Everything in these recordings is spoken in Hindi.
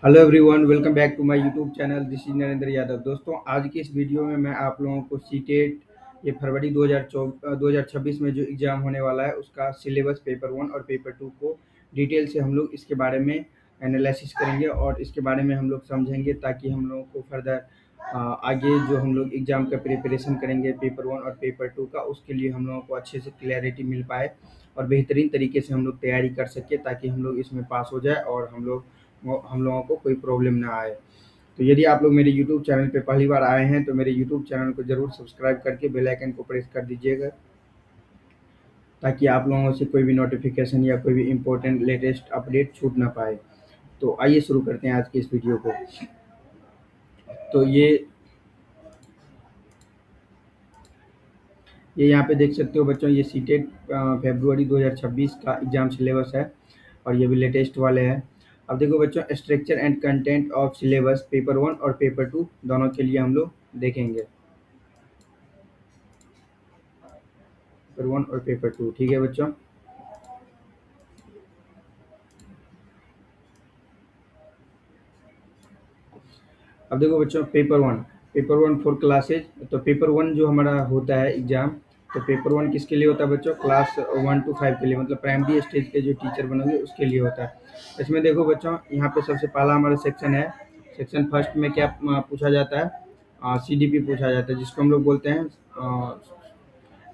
Hello everyone, welcome back to my YouTube channel. This is Narendra Yadav. दोस्तों, आज की इस वीडियो में मैं आप लोगों को सीटेट ये फरवरी 2026 में जो एग्ज़ाम होने वाला है उसका सिलेबस पेपर वन और पेपर टू को डिटेल से हम लोग इसके बारे में एनालिसिस करेंगे और इसके बारे में हम लोग समझेंगे ताकि हम लोगों को फर्दर आगे जो हम लोग एग्ज़ाम का प्रिपरेशन करेंगे पेपर वन और पेपर टू का, उसके लिए हम लोगों को अच्छे से क्लैरिटी मिल पाए और बेहतरीन तरीके से हम लोग तैयारी कर सकें ताकि हम लोग इसमें पास हो जाए और हम लोगों को कोई प्रॉब्लम ना आए। तो यदि आप लोग मेरे यूट्यूब चैनल पे पहली बार आए हैं तो मेरे यूट्यूब चैनल को ज़रूर सब्सक्राइब करके बेल आइकन को प्रेस कर दीजिएगा ताकि आप लोगों से कोई भी नोटिफिकेशन या कोई भी इम्पोर्टेंट लेटेस्ट अपडेट छूट ना पाए। तो आइए शुरू करते हैं आज की इस वीडियो को। तो ये यहाँ पे देख सकते हो बच्चों, ये सीटेट फरवरी 2026 का एग्ज़ाम सिलेबस है और ये भी लेटेस्ट वाले हैं। अब देखो बच्चों, structure and content of syllabus paper one और पेपर टू दोनों के लिए हम लोग देखेंगे, पेपर वन और पेपर टू। ठीक है बच्चों। अब देखो बच्चों, पेपर वन फॉर क्लासेज। तो पेपर वन जो हमारा होता है एग्ज़ाम, तो पेपर वन किसके लिए होता है बच्चों? क्लास 1 to 5 के लिए, मतलब प्राइमरी स्टेज के जो टीचर बनोगे उसके लिए होता है। इसमें देखो बच्चों, यहाँ पे सबसे पहला हमारा सेक्शन है। सेक्शन फर्स्ट में क्या पूछा जाता है? सीडीपी पूछा जाता है, जिसको हम लोग बोलते हैं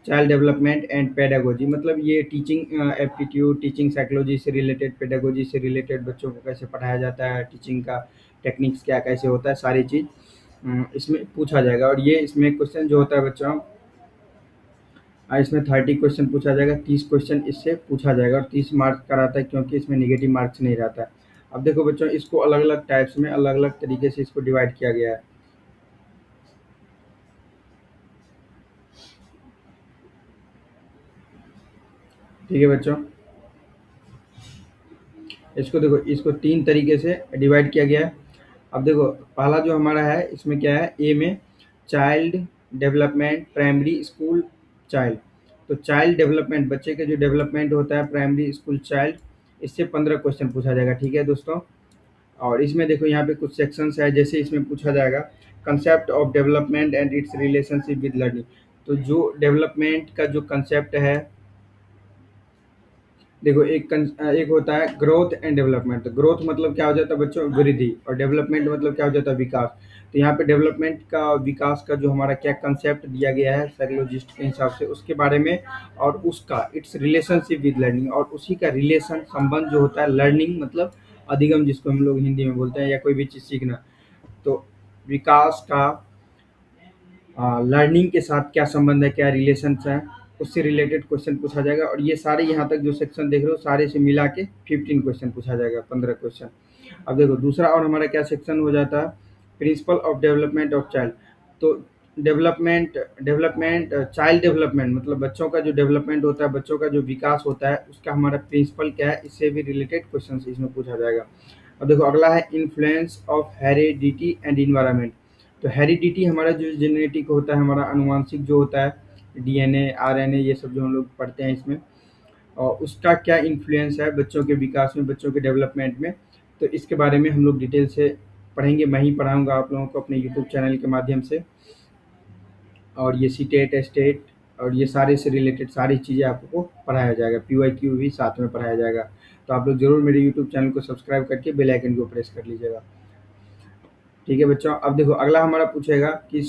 चाइल्ड डेवलपमेंट एंड पेडागोजी। मतलब ये टीचिंग एप्टीट्यूड, टीचिंग साइकोलॉजी से रिलेटेड, पेडागोजी से रिलेटेड, बच्चों को कैसे पढ़ाया जाता है, टीचिंग का टेक्निक्स क्या कैसे होता है, सारी चीज़ इसमें पूछा जाएगा। और ये इसमें क्वेश्चन जो होता है बच्चों, इसमें 30 क्वेश्चन पूछा जाएगा, 30 क्वेश्चन इससे पूछा जाएगा और 30 मार्क्स का रहता है, क्योंकि इसमें नेगेटिव मार्क्स नहीं रहता है। अब देखो बच्चों, इसको अलग अलग टाइप्स में अलग अलग तरीके से इसको डिवाइड किया गया है। ठीक है बच्चों, इसको देखो, इसको 3 तरीके से डिवाइड किया गया है। अब देखो, पहला जो हमारा है इसमें क्या है, ए में child development primary school child. तो चाइल्ड डेवलपमेंट, बच्चे का जो डेवलपमेंट होता है प्राइमरी स्कूल चाइल्ड, इससे 15 क्वेश्चन पूछा जाएगा। ठीक है दोस्तों। और इसमें देखो, यहाँ पे कुछ सेक्शंस है, जैसे इसमें पूछा जाएगा concept of development and it's relationship with learning. तो जो डेवलपमेंट का जो कंसेप्ट है, देखो एक होता है ग्रोथ एंड डेवलपमेंट। तो ग्रोथ मतलब क्या हो जाता है बच्चों? वृद्धि। और डेवलपमेंट मतलब क्या हो जाता है? विकास। तो यहाँ पे डेवलपमेंट का, विकास का जो हमारा क्या कंसेप्ट दिया गया है साइकोलॉजिस्ट के हिसाब से, उसके बारे में, और उसका इट्स रिलेशनशिप विद लर्निंग, और उसी का रिलेशन, संबंध जो होता है लर्निंग मतलब अधिगम, जिसको हम लोग हिंदी में बोलते हैं, या कोई भी चीज़ सीखना। तो विकास का लर्निंग के साथ क्या संबंध है, क्या रिलेशंस हैं, उससे रिलेटेड क्वेश्चन पूछा जाएगा। और ये सारे यहाँ तक जो सेक्शन देख रहे हो, सारे से मिला के 15 क्वेश्चन पूछा जाएगा, 15 क्वेश्चन। अब देखो दूसरा और हमारा क्या सेक्शन हो जाता है, principle of development of child. तो डेवलपमेंट चाइल्ड डेवलपमेंट मतलब बच्चों का जो डेवलपमेंट होता है, बच्चों का जो विकास होता है, उसका हमारा प्रिंसिपल क्या है, इससे भी रिलेटेड क्वेश्चन इसमें पूछा जाएगा। अब देखो अगला है influence of heredity and environment. तो हेरिडिटी हमारा जो जेनेटिक होता है, हमारा अनुवांशिक जो होता है, डीएनए आरएनए, ये सब जो हम लोग पढ़ते हैं इसमें, और उसका क्या इन्फ्लुएंस है बच्चों के विकास में, बच्चों के डेवलपमेंट में। तो इसके बारे में हम लोग डिटेल से पढ़ेंगे। मैं ही पढ़ाऊँगा आप लोगों को अपने यूट्यूब चैनल के माध्यम से। और ये सीटेट, स्टेट और ये सारे से रिलेटेड सारी चीज़ें आपको पढ़ाया जाएगा। पीवाईक्यू भी साथ में पढ़ाया जाएगा। तो आप लोग ज़रूर मेरे यूट्यूब चैनल को सब्सक्राइब करके बेल आइकन को प्रेस कर लीजिएगा। ठीक है बच्चों। अब देखो अगला हमारा पूछेगा कि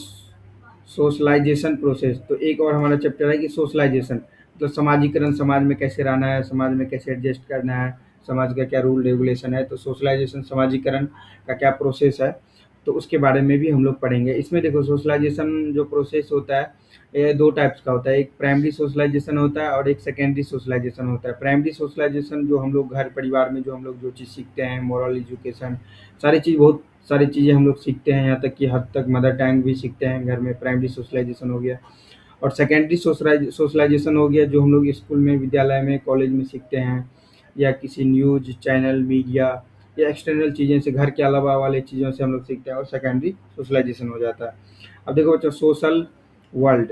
सोशलाइजेशन प्रोसेस। तो एक और हमारा चैप्टर है कि सोशलाइजेशन मतलब समाजीकरण, समाज में कैसे रहना है, समाज में कैसे एडजस्ट करना है, समाज का क्या रूल रेगुलेशन है। तो सोशलाइजेशन, समाजीकरण का क्या प्रोसेस है, तो उसके बारे में भी हम लोग पढ़ेंगे। इसमें देखो सोशलाइजेशन जो प्रोसेस होता है, ये 2 टाइप्स का होता है। एक प्राइमरी सोशलाइजेशन होता है और एक सेकेंडरी सोशलाइजेशन होता है। प्राइमरी सोशलाइजेशन जो हम लोग घर परिवार में जो हम लोग जो चीज़ सीखते हैं, मोरल एजुकेशन, सारी चीज़, बहुत सारी चीज़ें हम लोग सीखते हैं, यहाँ तक कि हद तक मदर टंग भी सीखते हैं घर में, प्राइमरी सोशलाइजेशन हो गया। और सेकेंडरी सोशलाइजेशन हो गया जो हम लोग स्कूल में, विद्यालय में, कॉलेज में सीखते हैं, या किसी न्यूज़ चैनल, मीडिया या एक्सटर्नल चीज़ें से, घर के अलावा वाले चीज़ों से हम लोग सीखते हैं, और सेकेंडरी सोशलाइजेशन हो जाता है। अब देखो बच्चों, सोशल वर्ल्ड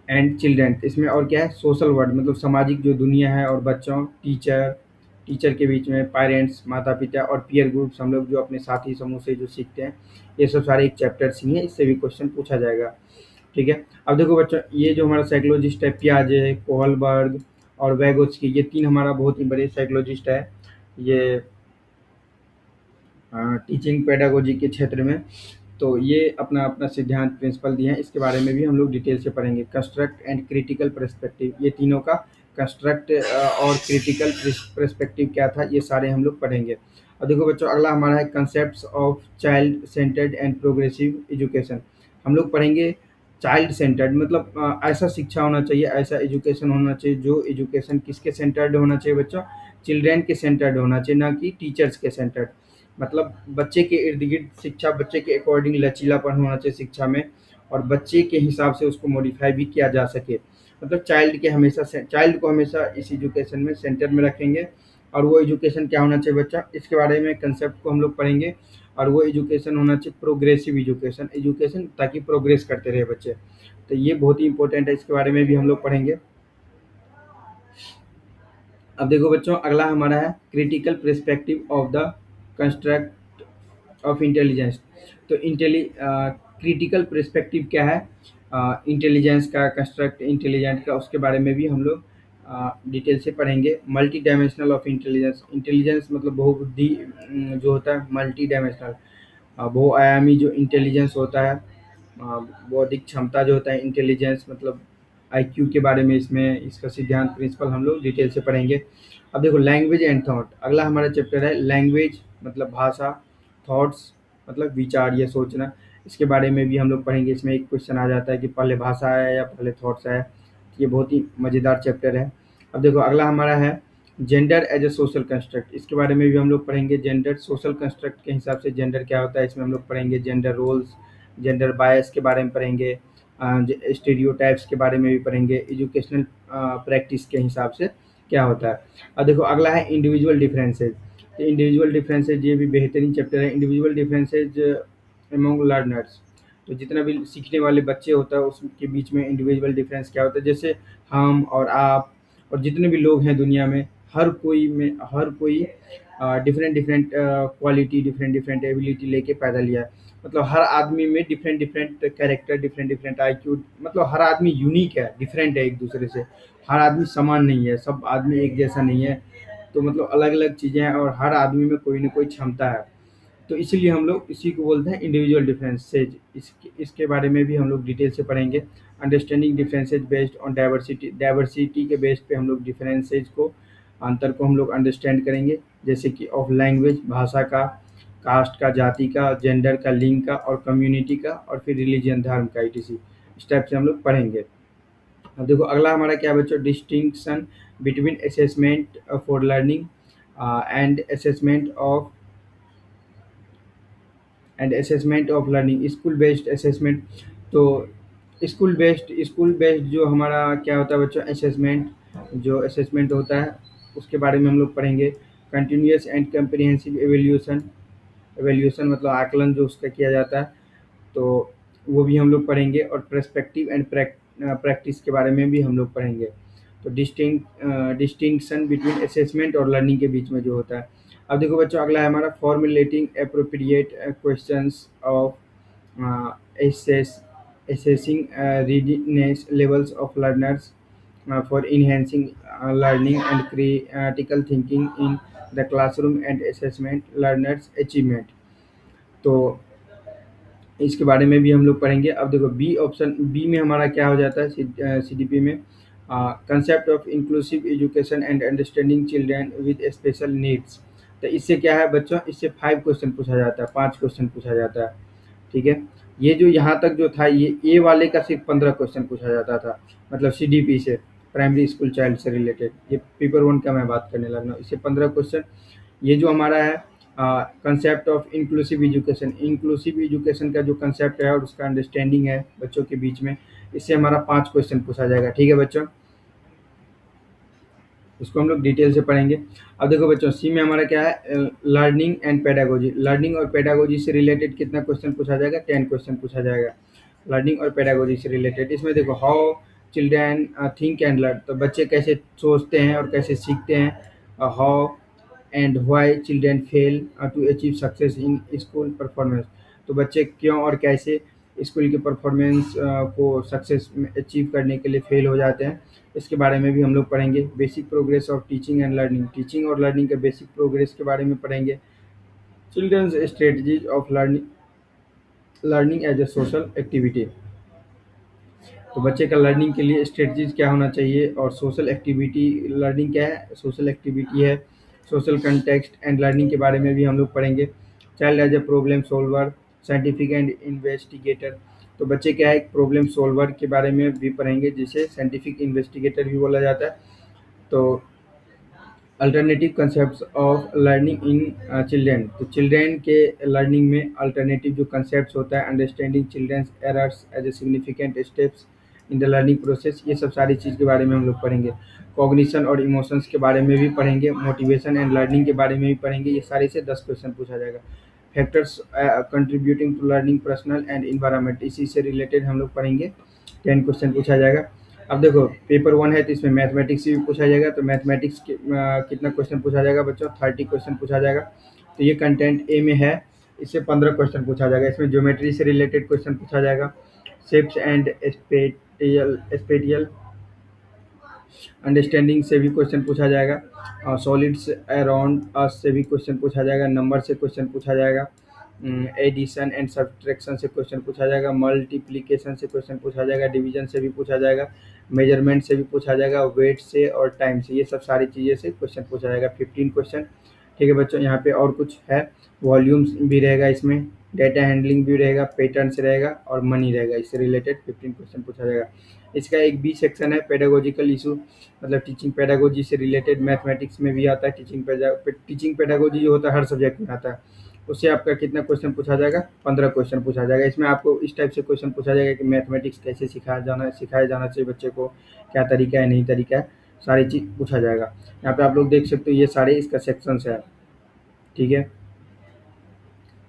एंड चिल्ड्रन, इसमें और क्या है, सोशल वर्ल्ड मतलब सामाजिक जो दुनिया है, और बच्चों, टीचर, टीचर के बीच में, पेरेंट्स, माता-पिता और पीयर ग्रुप्स हम लोग जो अपने साथी समूह से जो सीखते हैं, ये सब सारे एक चैप्टर्स ही हैं, इससे भी क्वेश्चन पूछा जाएगा। ठीक है? अब देखो बच्चों, ये जो हमारा साइकोलॉजिस्ट है पियाजे, कोहलबर्ग और वैगोत्स्की, ये 3 हमारा बहुत ही बड़े साइकोलॉजिस्ट है। ये टीचिंग पेडागोजी के क्षेत्र में। तो ये अपना-अपना सिद्धांत प्रिंसिपल दिए हैं, इसके बारे में भी हम लोग डिटेल से पढ़ेंगे। कंस्ट्रक्ट एंड क्रिटिकल पर्सपेक्टिव, ये तीनों का कंस्ट्रक्ट और क्रिटिकल पर्सपेक्टिव क्या था, ये सारे हम लोग पढ़ेंगे। और देखो बच्चों, अगला हमारा है concepts of child centred and progressive education. हम लोग पढ़ेंगे चाइल्ड सेंटर्ड, मतलब ऐसा शिक्षा होना चाहिए, ऐसा एजुकेशन होना चाहिए, जो एजुकेशन किसके सेंटर्ड होना चाहिए बच्चों? चिल्ड्रेन के सेंटर्ड होना चाहिए, ना कि टीचर्स के सेंटर्ड। मतलब बच्चे के इर्द-गिर्द शिक्षा, बच्चे के अकॉर्डिंग लचीलापन होना चाहिए शिक्षा में, और बच्चे के हिसाब से उसको मॉडिफ़ाई भी किया जा सके। मतलब चाइल्ड को हमेशा इस एजुकेशन में सेंटर में रखेंगे, और वो एजुकेशन क्या होना चाहिए बच्चा, इसके बारे में कंसेप्ट को हम लोग पढ़ेंगे। और वो एजुकेशन होना चाहिए प्रोग्रेसिव एजुकेशन, एजुकेशन ताकि प्रोग्रेस करते रहे बच्चे। तो ये बहुत ही इम्पोर्टेंट है, इसके बारे में भी हम लोग पढ़ेंगे। अब देखो बच्चों, अगला हमारा है critical perspective of the construct of intelligence. तो क्रिटिकल पर्सपेक्टिव क्या है, इंटेलिजेंस का, कंस्ट्रक्ट इंटेलिजेंट का, उसके बारे में भी हम लोग डिटेल से पढ़ेंगे। Multi dimensional of intelligence, intelligence मतलब बहुबुद्धि जो होता है, मल्टी डायमेंशनल बहुआयामी जो इंटेलिजेंस होता है, बौद्धिक क्षमता जो होता है, इंटेलिजेंस मतलब आईक्यू के बारे में इसमें इसका सिद्धांत प्रिंसिपल हम लोग डिटेल से पढ़ेंगे। अब देखो लैंग्वेज एंड थॉट, अगला हमारा चैप्टर है लैंग्वेज मतलब भाषा, थॉट्स मतलब विचार या सोचना, इसके बारे में भी हम लोग पढ़ेंगे। इसमें एक क्वेश्चन आ जाता है कि पहले भाषा आया या पहले थॉट्स आया। ये बहुत ही मज़ेदार चैप्टर है। अब देखो अगला हमारा है gender as a social construct, इसके बारे में भी हम लोग पढ़ेंगे। जेंडर सोशल कंस्ट्रक्ट के हिसाब से जेंडर क्या होता है, इसमें हम लोग पढ़ेंगे। जेंडर रोल्स, जेंडर बायस के बारे में पढ़ेंगे, स्टीरियोटाइप्स के बारे में भी पढ़ेंगे, एजुकेशनल प्रैक्टिस के हिसाब से क्या होता है। अब देखो अगला है इंडिविजुअल डिफरेंसेस। तो इंडिविजुअल डिफरेंसेस ये भी बेहतरीन चैप्टर है। इंडिविजुअल डिफरेंसेस अमंग लर्नर्स, तो जितना भी सीखने वाले बच्चे होता है उसके बीच में इंडिविजुअल डिफरेंस क्या होता है, जैसे हम और आप और जितने भी लोग हैं दुनिया में, हर कोई different different quality, different different ability लेके पैदा लिया है। मतलब हर आदमी में different different character, different different IQ, मतलब हर आदमी यूनिक है, डिफरेंट है एक दूसरे से। हर आदमी समान नहीं है, सब आदमी एक जैसा नहीं है। तो मतलब अलग अलग चीज़ें हैं, और हर आदमी में कोई ना कोई क्षमता है। तो इसीलिए हम लोग इसी को बोलते हैं इंडिविजुअल डिफरेंसेज। इसके बारे में भी हम लोग डिटेल से पढ़ेंगे। Understanding differences based on diversity, diversity के बेस पे हम लोग डिफरेंसेज को, अंतर को हम लोग अंडरस्टैंड करेंगे। जैसे कि ऑफ लैंग्वेज, भाषा का, कास्ट का, जाति का, जेंडर का, लिंग का और कम्युनिटी का, और फिर रिलीजन, धर्म का, ईटीसी। इस टाइप से हम लोग पढ़ेंगे। अब देखो अगला हमारा क्या है बच्चों, distinction between assessment for learning and assessment of learning, school based assessment. तो स्कूल बेस्ड जो हमारा क्या होता है बच्चों, असेसमेंट, जो असेसमेंट होता है उसके बारे में हम लोग पढ़ेंगे। Continuous and comprehensive evaluation, evaluation मतलब आकलन जो उसका किया जाता है, तो वो भी हम लोग पढ़ेंगे। और पर्सपेक्टिव एंड प्रैक्टिस के बारे में भी हम लोग पढ़ेंगे। तो डिस्टिंक्शन बिटवीन असेसमेंट और लर्निंग के बीच में जो होता है। अब देखो बच्चों, अगला है हमारा formulating appropriate questions of assess assessing readiness levels of learners for enhancing learning and critical thinking in the classroom and assessment learners achievement। तो इसके बारे में भी हम लोग पढ़ेंगे। अब देखो बी ऑप्शन, बी में हमारा क्या हो जाता है सीडीपी में, concept of inclusive education and understanding children with special needs. तो इससे क्या है बच्चों, इससे 5 क्वेश्चन पूछा जाता है, 5 क्वेश्चन पूछा जाता है। ठीक है, ये जो यहाँ तक जो था, ये ए वाले का सिर्फ 15 क्वेश्चन पूछा जाता था, मतलब सीडीपी से, प्राइमरी स्कूल चाइल्ड से रिलेटेड। ये पेपर 1 का मैं बात करने लगा हूँ, इससे 15 क्वेश्चन। ये जो हमारा है concept of inclusive education, inclusive education का जो कंसेप्ट है और उसका अंडरस्टैंडिंग है बच्चों के बीच में, इससे हमारा 5 क्वेश्चन पूछा जाएगा। ठीक है बच्चों, इसको हम लोग डिटेल से पढ़ेंगे। अब देखो बच्चों, सी में हमारा क्या है, लर्निंग एंड पेडागोजी। लर्निंग और पेडागोजी से रिलेटेड कितना क्वेश्चन पूछा जाएगा, 10 क्वेश्चन पूछा जाएगा, लर्निंग और पेडागोजी से रिलेटेड। इसमें देखो how children think and learn, तो बच्चे कैसे सोचते हैं और कैसे सीखते हैं। How and why children fail to achieve success in school performance. तो बच्चे क्यों और कैसे स्कूल के परफॉर्मेंस को सक्सेस में अचीव करने के लिए फेल हो जाते हैं, इसके बारे में भी हम लोग पढ़ेंगे। Basic progress of teaching and learning, teaching और लर्निंग के बेसिक प्रोग्रेस के बारे में पढ़ेंगे। Children's strategies of learning as a social activity, तो बच्चे का लर्निंग के लिए स्ट्रेटजीज क्या होना चाहिए, और सोशल एक्टिविटी लर्निंग क्या है, सोशल एक्टिविटी है। सोशल कंटेक्स्ट एंड लर्निंग के बारे में भी हम लोग पढ़ेंगे। Child as a problem solver, scientific and investigator, तो बच्चे क्या है, एक प्रॉब्लम सोल्वर के बारे में भी पढ़ेंगे, जिसे साइंटिफिक इन्वेस्टिगेटर भी बोला जाता है। तो alternative concept of learning in children, तो चिल्ड्रेन के लर्निंग में अल्टरनेटिव जो कंसेप्ट होता है, understanding children's errors as a significant steps in the learning process, ये सब सारी चीज़ के बारे में हम लोग पढ़ेंगे। कॉग्निशन और इमोशंस के बारे में भी पढ़ेंगे, मोटिवेशन एंड लर्निंग के बारे में भी पढ़ेंगे। ये सारे से 10 क्वेश्चन पूछा जाएगा। Factors contributing to learning, personal and environment, इसी से रिलेटेड हम लोग पढ़ेंगे। 10 क्वेश्चन पूछा जाएगा। अब देखो पेपर 1 है तो इसमें मैथमेटिक्स से भी पूछा जाएगा, तो मैथमेटिक्स कितना क्वेश्चन पूछा जाएगा बच्चों, 30 क्वेश्चन पूछा जाएगा। तो ये कंटेंट ए में है, इससे 15 क्वेश्चन पूछा जाएगा। इसमें ज्योमेट्री से रिलेटेड क्वेश्चन पूछा जाएगा। शेप्स एंड स्पेटियल अंडरस्टैंडिंग से भी क्वेश्चन पूछा जाएगा, और सॉलिड्स अराउंड अस से भी क्वेश्चन पूछा जाएगा। नंबर से क्वेश्चन पूछा जाएगा। एडिशन एंड सब्ट्रैक्शन से क्वेश्चन पूछा जाएगा। मल्टीप्लिकेशन से क्वेश्चन पूछा जाएगा। डिवीजन से भी पूछा जाएगा। मेजरमेंट से भी पूछा जाएगा। वेट से और टाइम से, ये सब सारी चीज़ें से क्वेश्चन पूछा जाएगा। 15 क्वेश्चन। ठीक है बच्चों, यहाँ पे और कुछ है, वॉल्यूम्स भी रहेगा इसमें, डेटा हैंडलिंग भी रहेगा, पैटर्न्स रहेगा और मनी रहेगा, इससे रिलेटेड 15 क्वेश्चन पूछा जाएगा। इसका एक बी सेक्शन है, पेडागोजिकल इशू, मतलब टीचिंग पेडागोजी से रिलेटेड, मैथमेटिक्स में भी आता है। टीचिंग पेडागोजी जो होता है हर सब्जेक्ट में आता है, उससे आपका कितना क्वेश्चन पूछा जाएगा, 15 क्वेश्चन पूछा जाएगा। इसमें आपको इस टाइप से क्वेश्चन पूछा जाएगा कि मैथमेटिक्स कैसे सिखाया जाना चाहिए बच्चे को, क्या तरीका है, नहीं तरीका है, सारी चीज़ पूछा जाएगा। यहाँ पे आप लोग देख सकते हो, ये सारे इसका सेक्शंस है। ठीक है,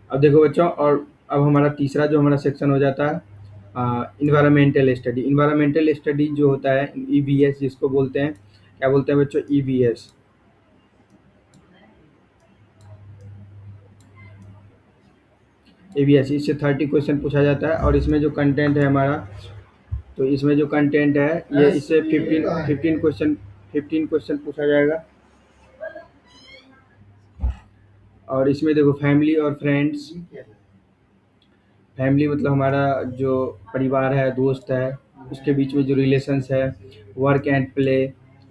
अब देखो बच्चों, और अब हमारा तीसरा जो हमारा सेक्शन हो जाता है इन्वायरमेंटल स्टडी। इन्वायरमेंटल स्टडी जो होता है, ईवीएस जिसको बोलते हैं, क्या बोलते हैं बच्चों, ईवीएस। ईवीएस, इससे 30 क्वेश्चन पूछा जाता है। और इसमें जो कंटेंट है हमारा, तो इसमें जो कंटेंट है ये, इससे 15 क्वेश्चन पूछा जाएगा। और इसमें देखो फैमिली और फ्रेंड्स, फैमिली मतलब हमारा जो परिवार है, दोस्त है, उसके बीच में जो रिलेशंस है, work and play,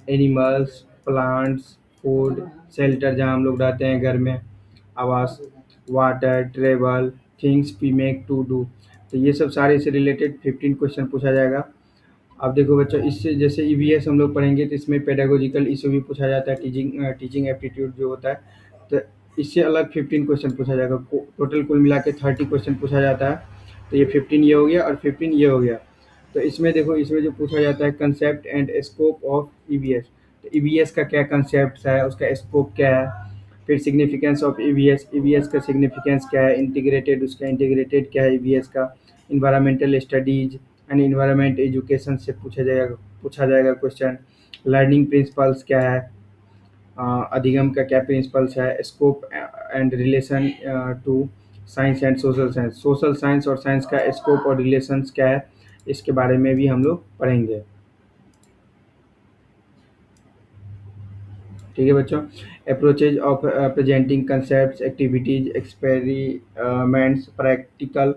animals, plants, food, shelter जहाँ हम लोग रहते हैं घर में, आवास, water, travel, things we make to do, तो ये सब सारे से रिलेटेड 15 क्वेश्चन पूछा जाएगा। अब देखो बच्चों, इससे जैसे ईवीएस हम लोग पढ़ेंगे तो इसमें पेडागोजिकल इशू भी पूछा जाता है, टीचिंग एप्टीट्यूड जो होता है, तो इससे अलग 15 क्वेश्चन पूछा जाएगा। टोटल कुल मिला के 30 क्वेश्चन पूछा जाता है। तो ये 15 ये हो गया और 15 ये हो गया। तो इसमें देखो, इसमें जो पूछा जाता है concept and scope of EVS, तो ईवीएस का क्या कंसेप्ट है, उसका स्कोप क्या है, फिर सिग्निफिकेंस ऑफ ईवीएस, ईवीएस का सिग्निफिकेंस क्या है, इंटीग्रेटेड, उसका इंटीग्रेटेड क्या है ईवीएस का, environmental studies and environment education से पूछा जाएगा क्वेश्चन। लर्निंग प्रिंसिपल्स क्या है, अधिगम का क्या प्रिंसिपल्स है, scope and relation to science and social science, social science और साइंस का स्कोप और रिलेशंस क्या है, इसके बारे में भी हम लोग पढ़ेंगे। ठीक है बच्चों, approaches of presenting concept, activities, experiments, practical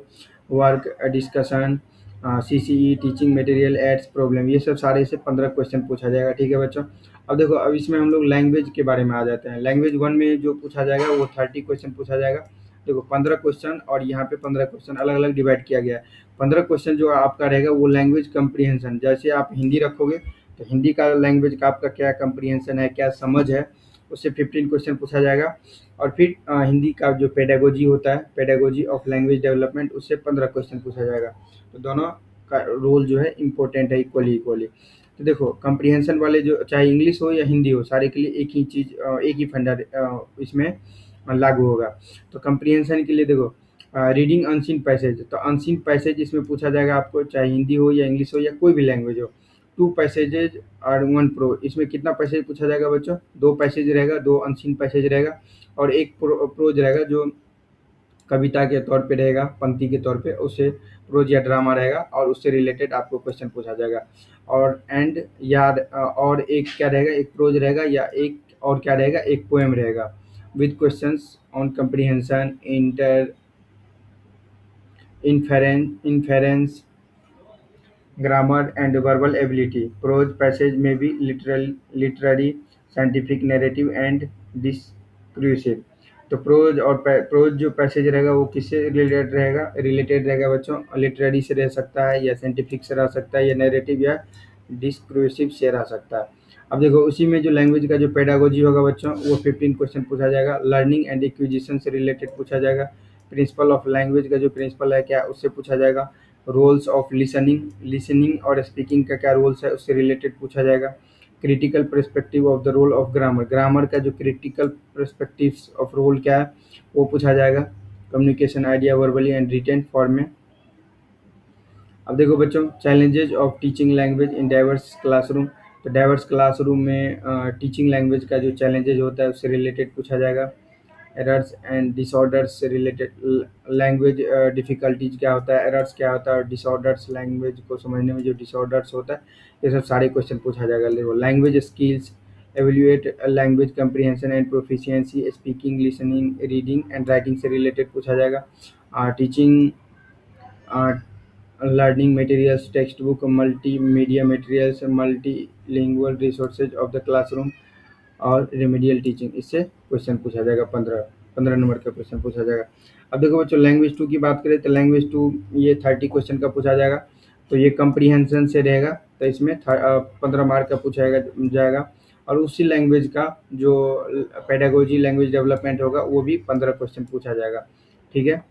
work, discussion, CCE, teaching material, aids, problem, ये सब सारे से 15 क्वेश्चन पूछा जाएगा। ठीक है बच्चों, अब देखो, अब इसमें हम लोग लैंग्वेज के बारे में आ जाते हैं। लैंग्वेज 1 में जो पूछा जाएगा वो 30 क्वेश्चन पूछा जाएगा। देखो 15 क्वेश्चन और यहाँ पे 15 क्वेश्चन अलग अलग डिवाइड किया गया है। 15 क्वेश्चन जो आपका रहेगा वो लैंग्वेज कंप्रीहेंशन, जैसे आप हिंदी रखोगे तो हिंदी का लैंग्वेज का आपका क्या कंप्रीहेंशन है, क्या समझ है, उससे 15 क्वेश्चन पूछा जाएगा। और फिर हिंदी का जो पेडागोजी होता है, पेडागोजी ऑफ लैंग्वेज डेवलपमेंट, उससे 15 क्वेश्चन पूछा जाएगा। तो दोनों का रोल जो है इम्पोर्टेंट है, इक्वली। तो देखो कंप्रीहेंशन वाले जो, चाहे इंग्लिश हो या हिंदी हो, सारे के लिए एक ही चीज़, एक ही फंडा इसमें लागू होगा। तो कंप्रीहेंशन के लिए देखो, रीडिंग अनसीन पैसेज, तो अनसीन पैसेज इसमें पूछा जाएगा आपको, चाहे हिंदी हो या इंग्लिश हो या कोई भी लैंग्वेज हो। 2 पैसेजेज और 1 प्रो। इसमें कितना पैसेज पूछा जाएगा बच्चों? 2 पैसेज रहेगा, 2 अनसीन पैसेज रहेगा और 1 प्रोज रहेगा जो कविता के तौर पे रहेगा, पंक्ति के तौर पे, उससे प्रोज या ड्रामा रहेगा और उससे रिलेटेड आपको क्वेश्चन पूछा जाएगा। और एंड या और एक क्या रहेगा, एक प्रोज रहेगा या एक और क्या रहेगा, एक पोएम रहेगा with questions on comprehension, inference, grammar, and verbal ability. Prose passage may be literary, scientific, narrative, and discursive. तो प्रोज और प्रोज जो पैसेज रहेगा वो किससे रिलेटेड रहेगा बच्चों? लिटरेरी से रह सकता है या साइंटिफिक से रह सकता है या नैरेटिव या डिस्क्रिप्टिव से रह सकता है। अब देखो उसी में जो लैंग्वेज का जो पेडागोजी होगा बच्चों वो 15 क्वेश्चन पूछा जाएगा। लर्निंग एंड एक्विजिशन से रिलेटेड पूछा जाएगा। प्रिंसिपल ऑफ लैंग्वेज का जो प्रिंसिपल है क्या उससे पूछा जाएगा। रोल्स ऑफ लिसनिंग और स्पीकिंग का क्या रोल्स है उससे रिलेटेड पूछा जाएगा। Critical perspective of the role of grammar का जो क्रिटिकल पर्सपेक्टिव्स ऑफ रोल क्या है वो पूछा जाएगा। Communication idea verbally and written form में। अब देखो बच्चों challenges of teaching language in diverse classroom. तो डाइवर्स क्लासरूम में टीचिंग लैंग्वेज का जो चैलेंजेज होता है उससे रिलेटेड पूछा जाएगा। एरर्स एंड डिसऑर्डर्स से रिलेटेड लैंग्वेज डिफ़िकल्टीज क्या होता है, एरर्स क्या होता है और डिसऑर्डर्स लैंग्वेज को समझने में जो डिसऑर्डर्स होता है ये सब सारे क्वेश्चन पूछा जाएगा। देखो language skills, evaluate language comprehension and proficiency, speaking, listening, reading and writing से रिलेटेड पूछा जाएगा। Teaching learning materials, text book, multimedia materials, multilingual resources of the classroom और रेमेडियल टीचिंग, इससे क्वेश्चन पूछा जाएगा। 15 नंबर का क्वेश्चन पूछा जाएगा। अब देखो बच्चों लैंग्वेज 2 की बात करें तो लैंग्वेज 2 ये 30 क्वेश्चन का पूछा जाएगा। तो ये कंप्रीहेंशन से रहेगा तो इसमें 15 मार्क का पूछा जाएगा और उसी लैंग्वेज का जो पेडागोजी लैंग्वेज डेवलपमेंट होगा वो भी 15 क्वेश्चन पूछा जाएगा। ठीक है।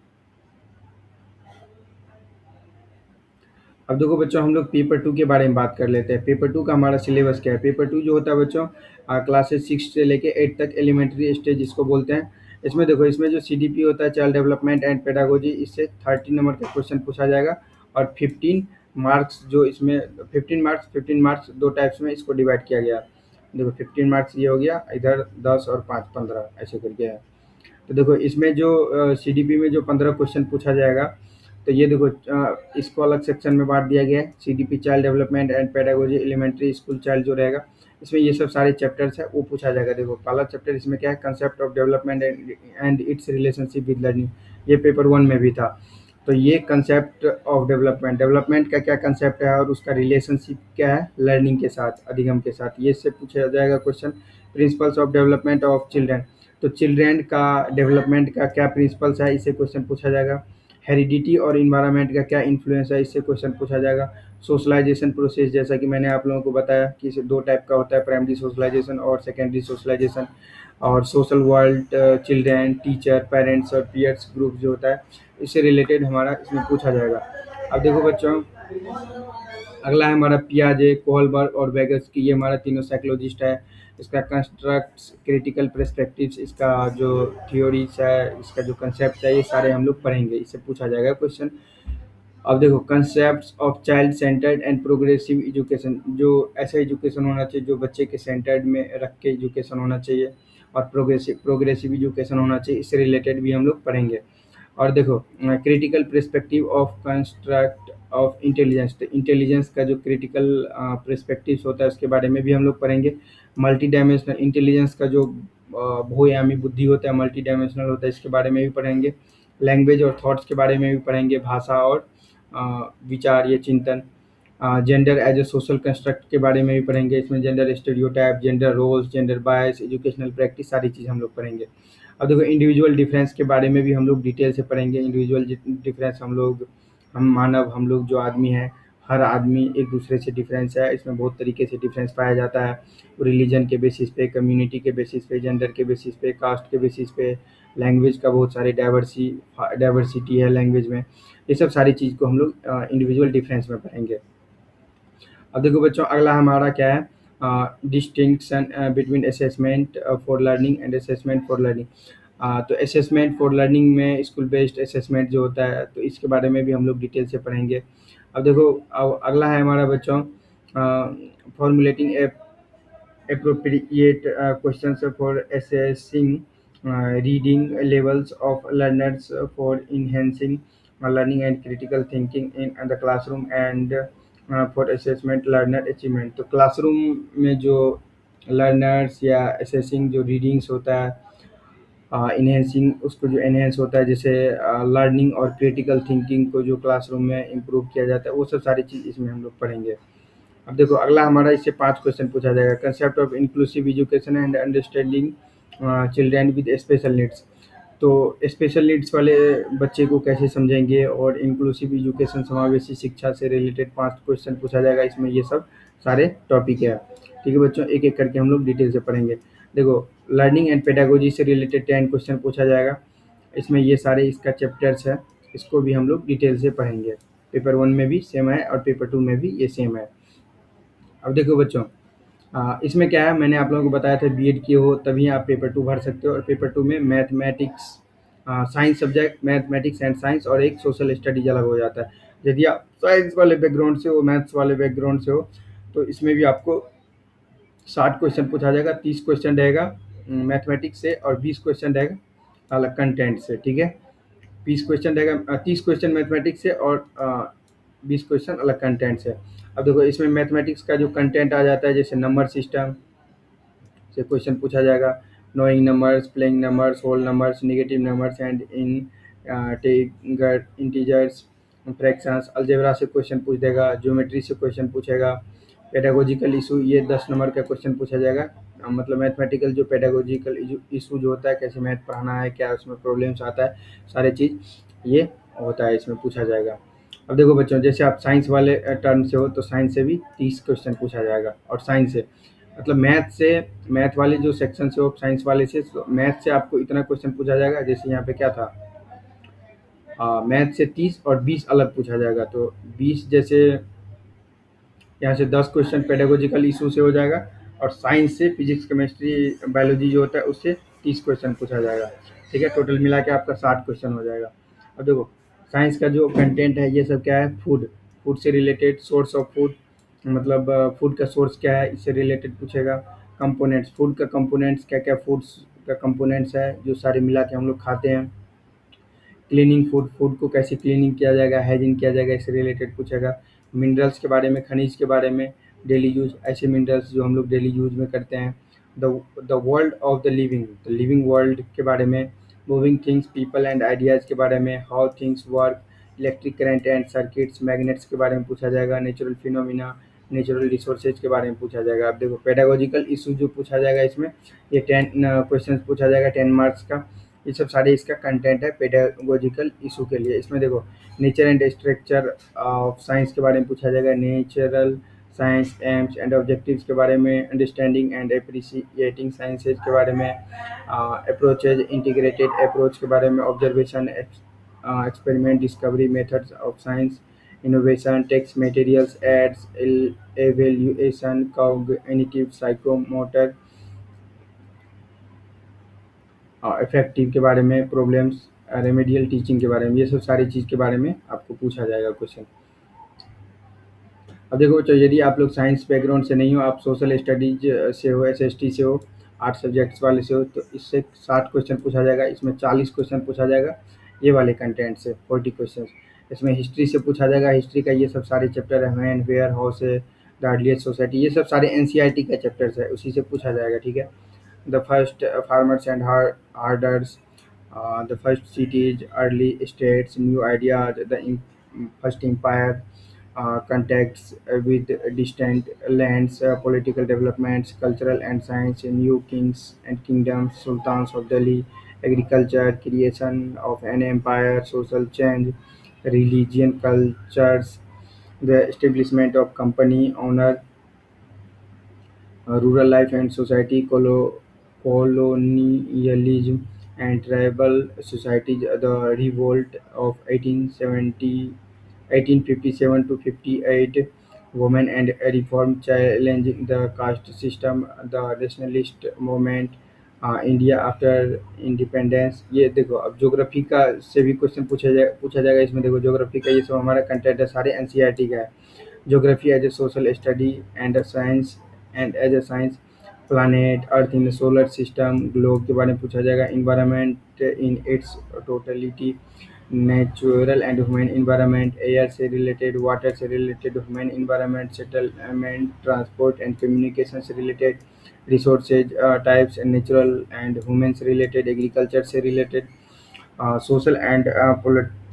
अब देखो बच्चों हम लोग पेपर 2 के बारे में बात कर लेते हैं। पेपर 2 का हमारा सिलेबस क्या है? पेपर 2 जो होता है बच्चों क्लासेस 6 से लेके 8 तक एलिमेंट्री स्टेज इसको बोलते हैं। इसमें देखो इसमें जो सीडीपी होता है चाइल्ड डेवलपमेंट एंड पेडागोजी, इससे 30 नंबर का क्वेश्चन पूछा जाएगा और 15 मार्क्स जो इसमें 15 मार्क्स 2 टाइप्स में इसको डिवाइड किया गया। देखो 15 मार्क्स ये हो गया, इधर 10 और 5 15 ऐसे करके है। तो देखो इसमें जो सीडीपी में जो 15 क्वेश्चन पूछा जाएगा तो ये देखो इसको अलग सेक्शन में बांट दिया गया है। CDP child development and pedagogy elementary school child जो रहेगा इसमें ये सब सारे चैप्टर्स है वो पूछा जाएगा। देखो पहला चैप्टर इसमें क्या है, concept of development and it's relationship with learning, ये पेपर 1 में भी था। तो ये कंसेप्ट ऑफ डेवलपमेंट का क्या कंसेप्ट है और उसका रिलेशनशिप क्या है लर्निंग के साथ, अधिगम के साथ, ये इससे पूछा जाएगा question. Principles of development of children, तो चिल्ड्रन का डेवलपमेंट का क्या प्रिंसिपल्स है इससे क्वेश्चन पूछा जाएगा। हेरिडिटी और इन्वायरमेंट का क्या इन्फ्लुएंस है इससे क्वेश्चन पूछा जाएगा। सोशलाइजेशन प्रोसेस, जैसा कि मैंने आप लोगों को बताया कि इसे 2 टाइप का होता है, प्राइमरी सोशलाइजेशन और सेकेंडरी सोशलाइजेशन। और social world, children, teacher, parents और पीयर्स ग्रुप जो होता है इससे रिलेटेड हमारा इसमें पूछा जाएगा। अब देखो बच्चों अगला है हमारा पियाजे, कोहलबर्ग और वेगस की, ये हमारा तीनों साइकोलॉजिस्ट है। इसका कंस्ट्रक्ट्स, क्रिटिकल पर्सपेक्टिव्स, इसका जो थ्योरीज है, इसका जो कंसेप्ट है, ये सारे हम लोग पढ़ेंगे, इससे पूछा जाएगा क्वेश्चन। अब देखो concept of child centred and progressive education, जो ऐसा एजुकेशन होना चाहिए जो बच्चे के सेंटर्ड में रख के एजुकेशन होना चाहिए और प्रोग्रेसिव एजुकेशन होना चाहिए, इससे रिलेटेड भी हम लोग पढ़ेंगे। और देखो critical perspective of construct of intelligence, तो इंटेलिजेंस का जो क्रिटिकल पर्सपेक्टिव्स होता है उसके बारे में भी हम लोग पढ़ेंगे। मल्टी डायमेंशनल इंटेलिजेंस का जो बहुआयामी बुद्धि होता है, मल्टी डायमेंशनल होता है, इसके बारे में भी पढ़ेंगे। लैंग्वेज और थॉट्स के बारे में भी पढ़ेंगे, भाषा और विचार या चिंतन। Gender as a social construct के बारे में भी पढ़ेंगे, इसमें gender stereotype, gender roles, gender bias, educational practice, सारी चीज़ हम लोग पढ़ेंगे। अब देखो इंडिविजुअल डिफरेंस के बारे में भी हम लोग डिटेल से पढ़ेंगे। इंडिविजुअल डिफरेंस हम मानव, हम लोग जो आदमी हैं, हर आदमी एक दूसरे से डिफरेंस है, इसमें बहुत तरीके से डिफरेंस पाया जाता है। रिलीजन के बेसिस पे, कम्युनिटी के बेसिस पे, जेंडर के बेसिस पे, कास्ट के बेसिस पे, लैंग्वेज का बहुत सारे डाइवर्सिटी है लैंग्वेज में, ये सब सारी चीज़ को हम लोग इंडिविजुअल डिफरेंस में पढ़ेंगे। अब देखो बच्चों अगला हमारा क्या है, distinction between assessment for learning and assessment for learning. तो असेसमेंट फॉर लर्निंग में स्कूल बेस्ड असेसमेंट जो होता है तो इसके बारे में भी हम लोग डिटेल से पढ़ेंगे। अब देखो अगला है हमारा बच्चों formulating appropriate questions for assessing reading levels of learners for enhancing learning and critical thinking in the classroom and for assessment learner achievement. तो क्लासरूम में जो लर्नर्स या असेसिंग जो रीडिंग्स होता है, इन्हेंसिंग उसको जो एनहेंस होता है, जैसे लर्निंग और क्रिटिकल थिंकिंग को जो क्लासरूम में इम्प्रूव किया जाता है, वो सब सारी चीज़ इसमें हम लोग पढ़ेंगे। अब देखो अगला हमारा इससे 5 क्वेश्चन पूछा जाएगा। Concept of inclusive education and understanding children with special needs. तो स्पेशल नीड्स वाले बच्चे को कैसे समझेंगे, और इंक्लूसिव एजुकेशन समावेशी शिक्षा से रिलेटेड 5 क्वेश्चन पूछा जाएगा। इसमें ये सब सारे टॉपिक है। ठीक है बच्चों, एक एक करके हम लोग डिटेल से पढ़ेंगे। देखो लर्निंग एंड पेडागोजी से रिलेटेड 10 क्वेश्चन पूछा जाएगा। इसमें ये सारे इसका चैप्टर्स है, इसको भी हम लोग डिटेल से पढ़ेंगे। पेपर 1 में भी सेम है और पेपर 2 में भी ये सेम है। अब देखो बच्चों, इसमें क्या है, मैंने आप लोगों को बताया था बीएड किए हो तभी आप पेपर 2 भर सकते हो। और पेपर 2 में mathematics, science subject mathematics and science और एक सोशल स्टडीज अलग हो जाता है। यदि आप साइंस वाले बैकग्राउंड से हो, मैथ्स वाले बैकग्राउंड से हो, तो इसमें भी आपको 60 क्वेश्चन पूछा जाएगा। 30 क्वेश्चन रहेगा मैथमेटिक्स से और 20 क्वेश्चन रहेगा अलग कंटेंट से। ठीक है, 20 क्वेश्चन रहेगा, 30 क्वेश्चन मैथमेटिक्स से और 20 क्वेश्चन अलग कंटेंट से। अब देखो इसमें मैथमेटिक्स का जो कंटेंट आ जाता है, जैसे नंबर सिस्टम से क्वेश्चन पूछा जाएगा, knowing numbers, playing numbers, whole numbers, negative numbers and integers, fractions. Algebra से क्वेश्चन पूछ देगा, ज्योमेट्री से क्वेश्चन पूछेगा। पेडागोजिकल इशू, ये 10 नंबर का क्वेश्चन पूछा जाएगा। मतलब मैथमेटिकल जो पेडागोजिकल इशू जो होता है, कैसे मैथ पढ़ाना है, क्या उसमें प्रॉब्लम्स आता है, सारे चीज़ ये होता है, इसमें पूछा जाएगा। अब देखो बच्चों, जैसे आप साइंस वाले टर्म से हो तो साइंस से भी 30 क्वेश्चन पूछा जाएगा। और साइंस से मतलब मैथ से, मैथ वाले जो सेक्शन से हो साइंस वाले से, तो मैथ से आपको इतना क्वेश्चन पूछा जाएगा। जैसे यहाँ पे क्या था, मैथ से 30 और 20 अलग पूछा जाएगा। तो 20 जैसे यहाँ से 10 क्वेश्चन पेडागोजिकल इशू से हो जाएगा, और साइंस से फिजिक्स केमिस्ट्री बायोलॉजी जो होता है उससे 30 क्वेश्चन पूछा जाएगा। ठीक है, टोटल मिला के आपका 60 क्वेश्चन हो जाएगा। अब देखो साइंस का जो कंटेंट है ये सब क्या है, फूड, फूड से रिलेटेड, सोर्स ऑफ फूड, मतलब फूड का सोर्स क्या है, इससे रिलेटेड पूछेगा। कंपोनेंट्स, फूड का कंपोनेंट्स क्या क्या, फूड्स का कंपोनेंट्स है जो सारे मिला के हम लोग खाते हैं। क्लीनिंग फूड, फूड को कैसे क्लीनिंग किया जाएगा, हाइजीन किया जाएगा, इससे रिलेटेड पूछेगा। मिनरल्स के बारे में, खनिज के बारे में, डेली यूज, ऐसे मिनरल्स जो हम लोग डेली यूज में करते हैं। The world of the living world के बारे में। Moving things, people and ideas के बारे में। How things work, electric current and circuits, magnets के बारे में पूछा जाएगा। नेचुरल फिनोमिना, नेचुरल रिसोर्सेज के बारे में पूछा जाएगा। अब देखो पेडागोजिकल इशू जो पूछा जाएगा इसमें, ये 10 क्वेश्चन पूछा जाएगा 10 मार्क्स का। ये सब सारे इसका कंटेंट है पेडागोजिकल इशू के लिए। इसमें देखो nature and structure of science के बारे में पूछा जाएगा। Natural science AIIMS and objectives के बारे में। अंडरस्टैंडिंग एंड एप्रिसिएटिंग साइंसेज के बारे में। अप्रोचेज, इंटीग्रेटेड अप्रोच के बारे में। Observation, experiment, discovery, methods of science, innovation, text materials, aids, evaluation, cognitive, psychomotor, effective के बारे में। प्रॉब्लम्स, रेमेडियल टीचिंग के बारे में। ये सब सारी चीज़ के बारे में आपको पूछा जाएगा क्वेश्चन। अब देखो बच्चों, यदि आप लोग साइंस बैकग्राउंड से नहीं हो, आप सोशल स्टडीज से हो, एसएसटी से हो, आर्ट सब्जेक्ट्स वाले से हो, तो इससे 60 क्वेश्चन पूछा जाएगा। इसमें 40 क्वेश्चन पूछा जाएगा ये वाले कंटेंट से, 40 क्वेश्चन। इसमें हिस्ट्री से पूछा जाएगा। हिस्ट्री का ये सब सारे चैप्टर है, व्हेन, वेयर, हाउ से, द अर्लीस्ट सोसाइटी, ये सब सारे एनसीईआरटी का चैप्टर्स है, उसी से पूछा जाएगा। ठीक है, the first farmers and herders, the first cities, early states, new ideas, the first empire, contacts with distant lands, political developments, cultural and science, new kings and kingdoms, sultans of Delhi, agriculture, creation of an empire, social change, religion, cultures, the establishment of company, honor, rural life and society, colonialism and tribal societies, the revolt of 1857 to 58, women and reform challenging the caste system, the nationalist movement, India after independence. ये देखो अब ज्योग्राफी का से भी क्वेश्चन पूछा जाएगा। इसमें देखो ज्योग्राफी का ये सब हमारा कंटेंट है, सारे एनसीईआरटी का है। Geography as a social study and a science, and as a science, planet earth in solar system globe के बारे में पूछा जाएगा. Environment in its totality, natural and human environment, air से रिलेटेड, वाटर से related, human environment, settlement, transport and communication से related, resources types and natural and human से रिलेटेड, एग्रीकल्चर से related, social and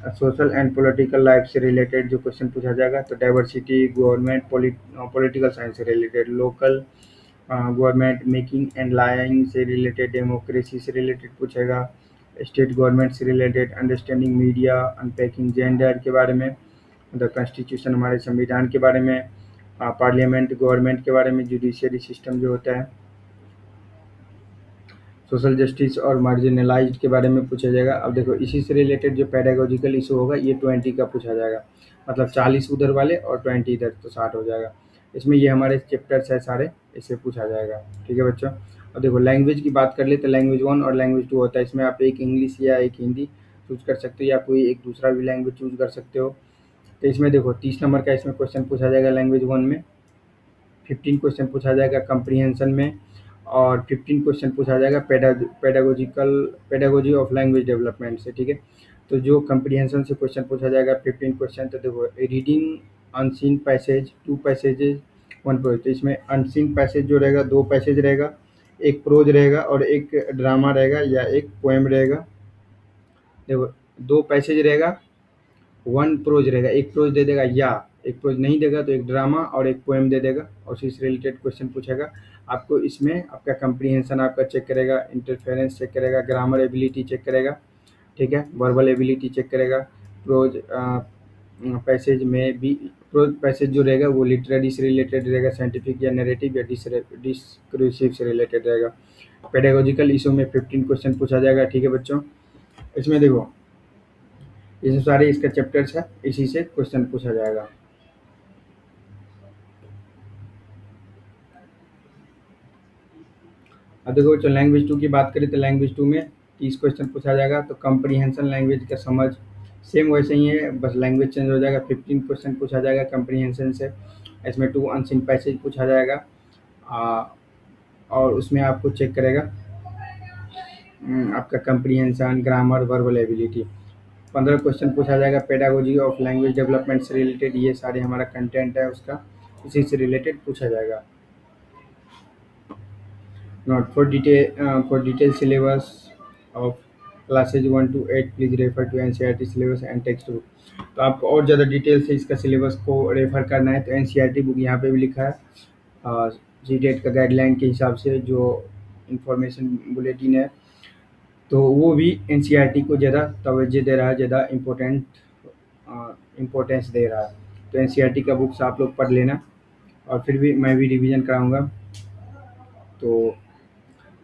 social and political life से रिलेटेड जो क्वेश्चन पूछा जाएगा. तो डाइवर्सिटी, गवर्नमेंट, पॉलिटिकल साइंस से related, local government making and lying से रिलेटेड, डेमोक्रेसी से रिलेटेड पूछेगा, स्टेट गवर्नमेंट से related, understanding media, unpacking gender के बारे में, द कॉन्स्टिट्यूशन हमारे संविधान के बारे में, पार्लियामेंट गवर्नमेंट के बारे में, जुडिशियरी सिस्टम जो होता है, सोशल जस्टिस और मार्जिनलाइज्ड के बारे में पूछा जाएगा. अब देखो इसी से रिलेटेड जो पेडागोजिकल इशू होगा ये 20 का पूछा जाएगा, मतलब 40 उधर वाले और 20 इधर, तो 60 हो जाएगा. इसमें ये हमारे चैप्टर्स है सारे, इससे पूछा जाएगा. ठीक है बच्चों. अब देखो लैंग्वेज की बात कर ले तो लैंग्वेज 1 और लैंग्वेज 2 होता है. इसमें आप एक इंग्लिश या एक हिंदी चूज़ कर सकते हो या कोई एक दूसरा भी लैंग्वेज चूज़ कर सकते हो. तो इसमें देखो 30 नंबर का इसमें क्वेश्चन पूछा जाएगा लैंग्वेज 1 में, 15 क्वेश्चन पूछा जाएगा कंप्रीहेंशन में, और 15 क्वेश्चन पूछा जाएगा पेडागोजी ऑफ लैंग्वेज डेवलपमेंट से. ठीक है. तो जो कंप्रीहेंशन से क्वेश्चन पूछा जाएगा 15 क्वेश्चन, तो देखो reading unseen passage, 2 passages, 1 prose. तो इसमें अनसीन पैसेज जो रहेगा 2 पैसेज रहेगा, एक प्रोज रहेगा और एक ड्रामा रहेगा या एक पोएम रहेगा. देखो 2 पैसेज रहेगा, 1 प्रोज रहेगा, एक प्रोज दे देगा या एक प्रोज नहीं देगा तो एक ड्रामा और एक पोएम दे देगा, और उसी से रिलेटेड क्वेश्चन पूछेगा आपको. इसमें आपका कंप्रीहेंशन आपका चेक करेगा, इंटरफेरेंस चेक करेगा, ग्रामर एबिलिटी चेक करेगा. ठीक है. वर्बल एबिलिटी चेक करेगा. प्रोज पैसेज में भी, प्रोज पैसेज जो रहेगा वो लिटरेरी से रिलेटेड रहेगा, साइंटिफिक या नैरेटिव या डिस्क्रिप्टिव से रिलेटेड रहेगा. पेडागोजिकल इशू में 15 क्वेश्चन पूछा जाएगा. ठीक है बच्चों. इसमें देखो ये सब सारे इसका चैप्टर्स है, इसी से क्वेश्चन पूछा जाएगा. अब देखो बच्चों लैंग्वेज 2 की बात करें तो लैंग्वेज 2 में 30 क्वेश्चन पूछा जाएगा. तो कंप्रीहेंशन लैंग्वेज का समझ सेम वैसे ही है, बस लैंग्वेज चेंज हो जाएगा. 15 क्वेश्चन पूछा जाएगा कंप्रीहेंशन से. इसमें 2 अनसीन पैसेज पूछा जाएगा, आ, और उसमें आपको चेक करेगा आपका comprehension, grammar, verbal ability. 15 question पूछा जाएगा पेडागोजी ऑफ लैंग्वेज डेवलपमेंट से रिलेटेड. ये सारे हमारा कंटेंट है उसका, इसी से रिलेटेड पूछा जाएगा. Not for detailed syllabus of classes 1 to 8 please refer to NCERT syllabus and text book. तो आपको और ज़्यादा डिटेल से इसका सिलेबस को रेफर करना है तो NCERT बुक यहाँ पे भी लिखा है. सीटेट का गाइडलाइन के हिसाब से जो इंफॉर्मेशन बुलेटिन है तो वो भी NCERT को ज़्यादा तवज्जो दे रहा है, ज़्यादा इम्पोर्टेंस दे रहा है. तो NCERT का बुक्स आप लोग पढ़ लेना, और फिर भी मैं भी रिवीजन कराऊँगा. तो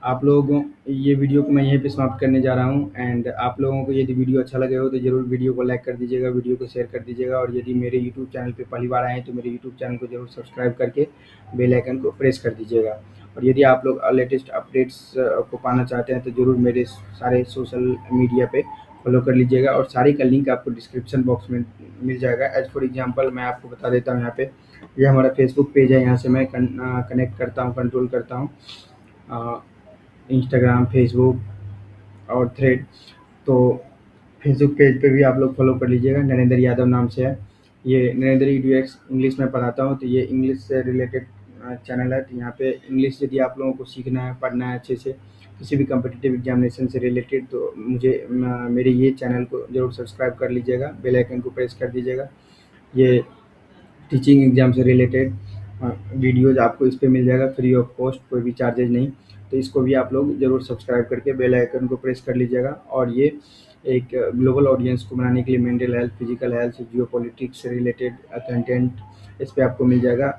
आप लोग ये वीडियो को मैं यहीं पे समाप्त करने जा रहा हूँ. एंड आप लोगों को यदि वीडियो अच्छा लगे हो तो ज़रूर वीडियो को लाइक कर दीजिएगा, वीडियो को शेयर कर दीजिएगा, और यदि मेरे यूट्यूब चैनल पे पहली बार आए हैं तो मेरे यूट्यूब चैनल को ज़रूर सब्सक्राइब करके बेल आइकन को प्रेस कर दीजिएगा. और यदि आप लोग लेटेस्ट अपडेट्स को पाना चाहते हैं तो ज़रूर मेरे सारे सोशल मीडिया पे फॉलो कर लीजिएगा, और सारी का लिंक आपको डिस्क्रिप्शन बॉक्स में मिल जाएगा. एज फॉर एग्जांपल मैं आपको बता देता हूँ, यहाँ पे ये हमारा फेसबुक पेज है, यहाँ से मैं कनेक्ट करता हूँ, कंट्रोल करता हूँ इंस्टाग्राम, फेसबुक और थ्रेड. तो फेसबुक पेज पे भी आप लोग फॉलो कर लीजिएगा, नरेंद्र यादव नाम से है. ये नरेंद्र ईडीएक्स इंग्लिश में पढ़ाता हूँ, तो ये इंग्लिश से रिलेटेड चैनल है. तो यहाँ पे इंग्लिश यदि आप लोगों को सीखना है, पढ़ना है अच्छे से, किसी भी कम्पिटिटिव एग्जामिनेशन से रिलेटेड, तो मुझे मेरे ये चैनल को ज़रूर सब्सक्राइब कर लीजिएगा, बेल आइकन को प्रेस कर दीजिएगा. ये टीचिंग एग्ज़ाम से रिलेटेड वीडियोज़ आपको इस पे मिल जाएगा फ्री ऑफ कॉस्ट, कोई भी चार्जेज नहीं. तो इसको भी आप लोग ज़रूर सब्सक्राइब करके बेल आइकन को प्रेस कर लीजिएगा. और ये एक ग्लोबल ऑडियंस को बनाने के लिए mental health, physical health, geopolitics से रिलेटेड कंटेंट इस पे आपको मिल जाएगा.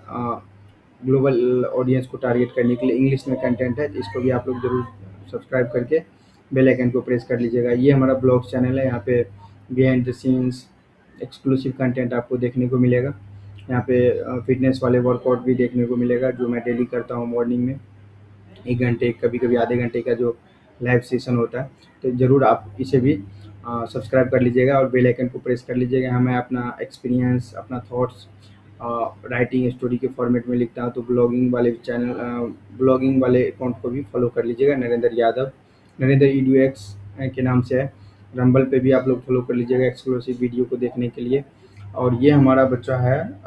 ग्लोबल ऑडियंस को टारगेट करने के लिए इंग्लिश में कंटेंट है, तो इसको भी आप लोग ज़रूर सब्सक्राइब करके बेल आइकन को प्रेस कर लीजिएगा. ये हमारा ब्लॉग चैनल है, यहाँ पे behind the scenes exclusive content आपको देखने को मिलेगा. यहाँ पे फिटनेस वाले वर्कआउट भी देखने को मिलेगा जो मैं डेली करता हूँ मॉर्निंग में 1 घंटे, कभी कभी आधे घंटे का जो लाइव सेशन होता है. तो ज़रूर आप इसे भी सब्सक्राइब कर लीजिएगा और बेल आइकन को प्रेस कर लीजिएगा. यहाँ मैं अपना एक्सपीरियंस, अपना थॉट्स राइटिंग स्टोरी के फॉर्मेट में लिखता हूँ तो ब्लॉगिंग वाले अकाउंट को भी फॉलो कर लीजिएगा, नरेंद्र यादव, नरेंद्र EDUX के नाम से है। रंबल पे भी आप लोग फॉलो कर लीजिएगा एक्सक्लूसिव वीडियो को देखने के लिए। और ये हमारा बच्चा है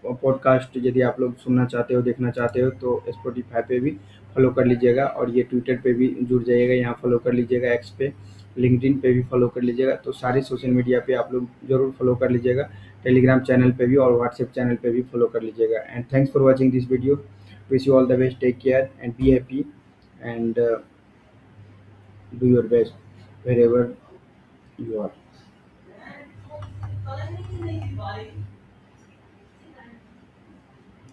पॉडकास्ट, यदि आप लोग सुनना चाहते हो, देखना चाहते हो तो स्पॉटिफाई पे भी फॉलो कर लीजिएगा, और ये ट्विटर पे भी जुड़ जाइएगा, यहाँ फॉलो कर लीजिएगा, एक्स पे, लिंक्डइन पे भी फॉलो कर लीजिएगा। तो सारे सोशल मीडिया पे आप लोग ज़रूर फॉलो कर लीजिएगा, टेलीग्राम चैनल पे भी और व्हाट्सएप चैनल पे भी फॉलो कर लीजिएगा। And thanks for watching this video. Wish you all the best, take care and be happy and do your best wherever you are.